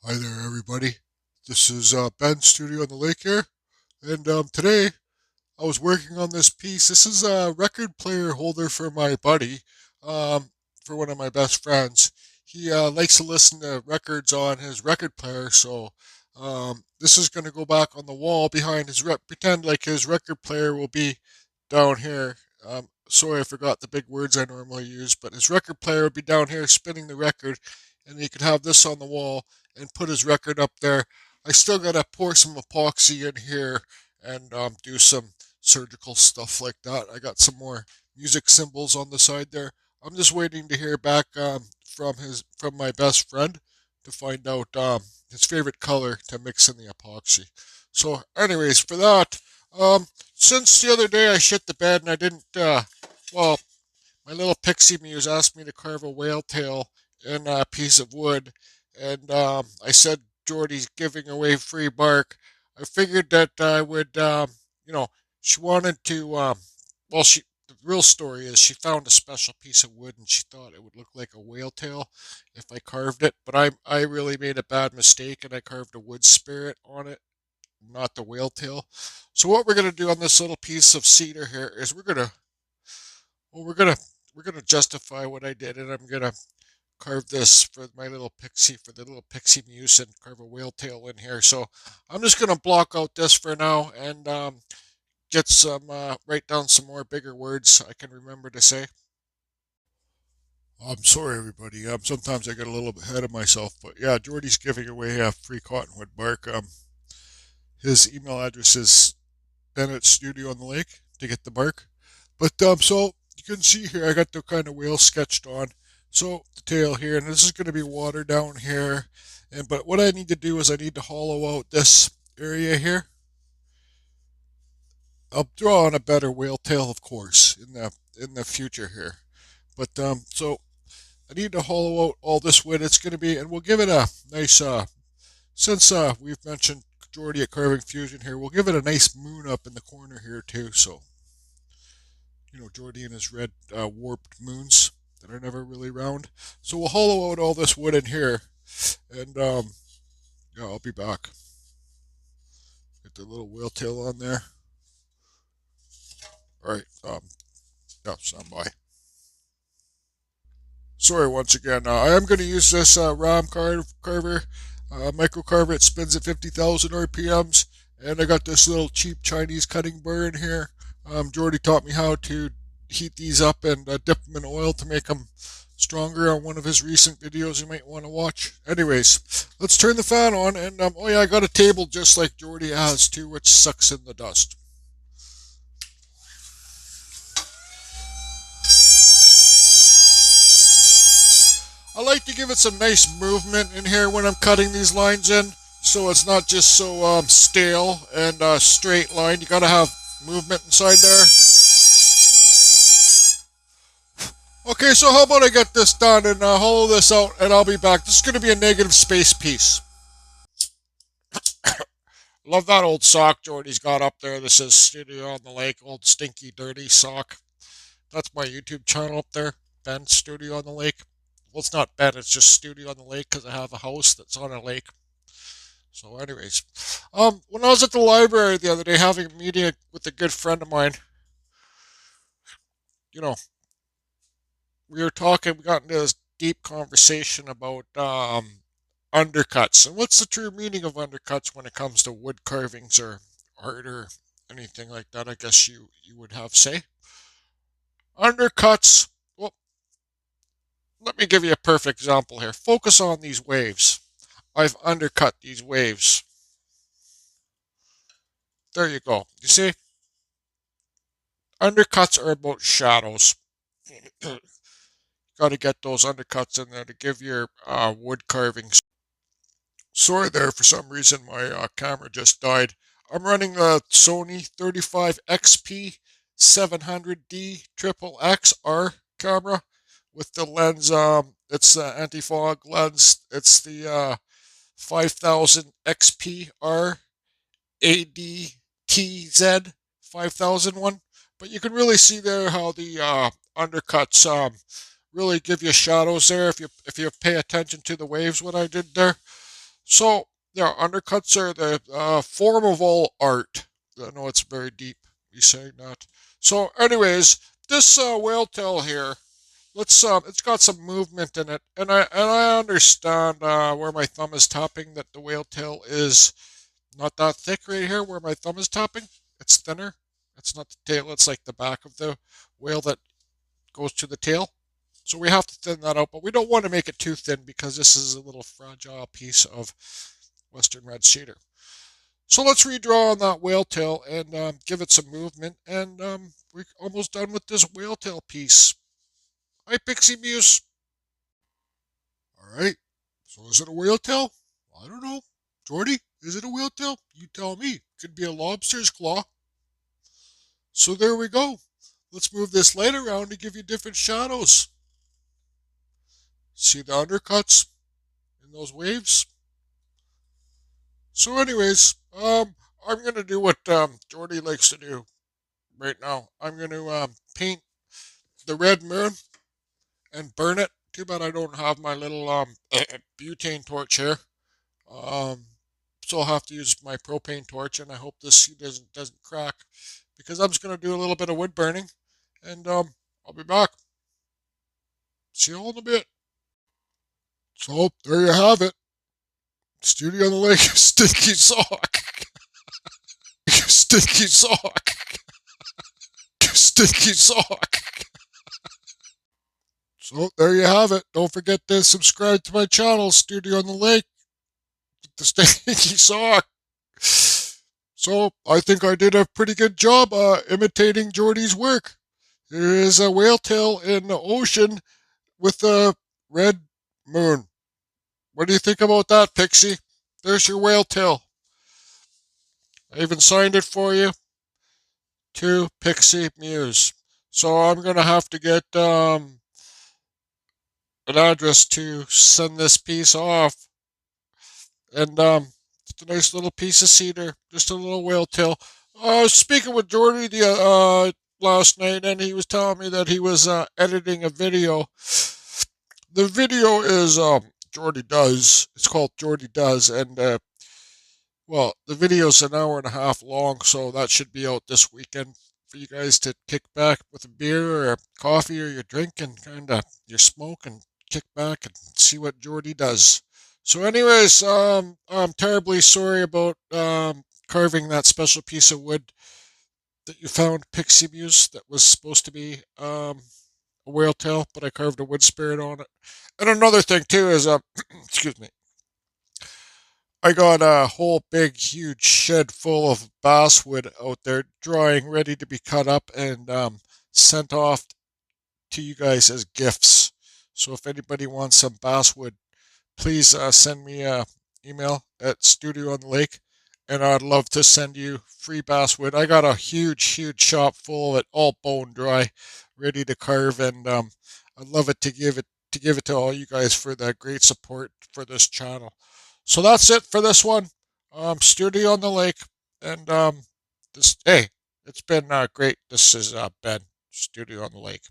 Hi there, everybody. This is Ben Studio on the Lake here, and today I was working on this piece. This is a record player holder for my buddy, for one of my best friends. He likes to listen to records on his record player, so this is going to go back on the wall behind his pretend like his record player will be down here. Sorry, I forgot the big words I normally use, but his record player would be down here spinning the record, and he could have this on the wall and put his record up there. I still gotta pour some epoxy in here and do some surgical stuff like that. I got some more music symbols on the side there. I'm just waiting to hear back from my best friend to find out his favorite color to mix in the epoxy. So, anyways, for that, since the other day I shit the bed and I didn't, well, my little pixie muse asked me to carve a whale tail in a piece of wood, and I said Jordy's giving away free bark. I figured that I would, you know, she wanted to, the real story is she found a special piece of wood and she thought it would look like a whale tail if I carved it, but I really made a bad mistake and I carved a wood spirit on it, not the whale tail. So what we're gonna do on this little piece of cedar here is well, we're gonna justify what I did, and I'm gonna carve this for my little pixie, for the little pixie muse, and carve a whale tail in here. So I'm just gonna block out this for now and get some write down some more bigger words I can remember to say. I'm sorry, everybody. Sometimes I get a little bit ahead of myself, but yeah, Jordy's giving away free cottonwood bark. His email address is Bennett Studio on the Lake to get the bark. But so you can see here, I got the kind of whale sketched on. So the tail here, and this is going to be water down here. And but what I need to do is I need to hollow out this area here. I'll draw on a better whale tail, of course, in the future here. But so I need to hollow out all this wood. It's going to be, and we'll give it a nice since we've mentioned Jordy at Carving Fusion here, we'll give it a nice moon up in the corner here too. So Jordy and his red warped moons that are never really round. So we'll hollow out all this wood in here, and yeah, I'll be back. Get the little whale tail on there. All right, yeah, stand by. Sorry once again. I am going to use this carver, micro carver. It spins at 50,000 RPMs, and I got this little cheap Chinese cutting burr in here. Jordy taught me how to heat these up and dip them in oil to make them stronger on one of his recent videos you might want to watch. Anyways, let's turn the fan on, and oh yeah, I got a table just like Jordy has too, which sucks in the dust. I like to give it some nice movement in here when I'm cutting these lines in, so it's not just so stale and straight line. You gotta have movement inside there. Okay, so how about I get this done and hollow this out, and I'll be back. This is gonna be a negative space piece. Love that old sock Jordy's got up there. This is Studio on the Lake, old stinky dirty sock. That's my YouTube channel up there, Ben Studio on the Lake. Well, it's not Ben, it's just Studio on the Lake because I have a house that's on a lake. So, anyways, when I was at the library the other day having a meeting with a good friend of mine, you know, we were talking, we got into this deep conversation about undercuts and what's the true meaning of undercuts when it comes to wood carvings or art or anything like that. I guess you would have say undercuts. Well, let me give you a perfect example here. Focus on these waves. I've undercut these waves. There you go. You see, undercuts are about shadows. Got to get those undercuts in there to give your wood carvings. Sorry there, for some reason my camera just died. I'm running the Sony 35XP 700D triple XR camera with the lens. It's the anti-fog lens. It's the 5000 XPR ADTZ 5001. But you can really see there how the undercuts really give you shadows there if you pay attention to the waves. What I did there. So, yeah, undercuts are the form of all art. I know it's very deep, me saying that. So, anyways, this whale tail here, it's got some movement in it, and I understand where my thumb is tapping that the whale tail is not that thick right here where my thumb is tapping. It's thinner. It's not the tail. It's like the back of the whale that goes to the tail. So we have to thin that out, but we don't want to make it too thin because this is a little fragile piece of Western red cedar. So let's redraw on that whale tail and give it some movement. And we're almost done with this whale tail piece. Hi, Pixie Muse. All right. So is it a whale tail? I don't know. Jordy, is it a whale tail? You tell me. Could be a lobster's claw. So there we go. Let's move this light around to give you different shadows. See the undercuts in those waves? So anyways, I'm going to do what Jordy likes to do right now. I'm going to paint the red moon and burn it. Too bad I don't have my little butane torch here. Um, so I'll have to use my propane torch, and I hope this doesn't crack because I'm just going to do a little bit of wood burning, and I'll be back. See you all in a bit. So there you have it. Studio on the Lake, stinky sock, stinky sock, stinky sock. So there you have it. Don't forget to subscribe to my channel, Studio on the Lake, the stinky sock. So I think I did a pretty good job imitating Jordy's work. There is a whale tail in the ocean with a red moon. What do you think about that, Pixie? There's your whale tail. I even signed it for you to Pixie Muse. So I'm gonna have to get an address to send this piece off, and it's a nice little piece of cedar, just a little whale tail. I was speaking with Jordy the last night, and he was telling me that he was editing a video. The video is Jordy Does. It's called Jordy Does, and well, the video's an hour and a half long, so that should be out this weekend for you guys to kick back with a beer or a coffee or your drink and kind of your smoke and kick back and see what Jordy does. So, anyways, I'm terribly sorry about carving that special piece of wood that you found, Pixie Muse, that was supposed to be a whale tail, but I carved a wood spirit on it. And another thing too is, excuse me, I got a whole big, huge shed full of basswood out there, drying, ready to be cut up and sent off to you guys as gifts. So if anybody wants some basswood, please send me a email at Studio on the Lake, and I'd love to send you free basswood. I got a huge, huge shop full of it, all bone dry, ready to carve, and I'd love it to give it to all you guys for the great support for this channel. So that's it for this one. Studio on the Lake, and this hey, it's been great. This is Ben, Studio on the Lake.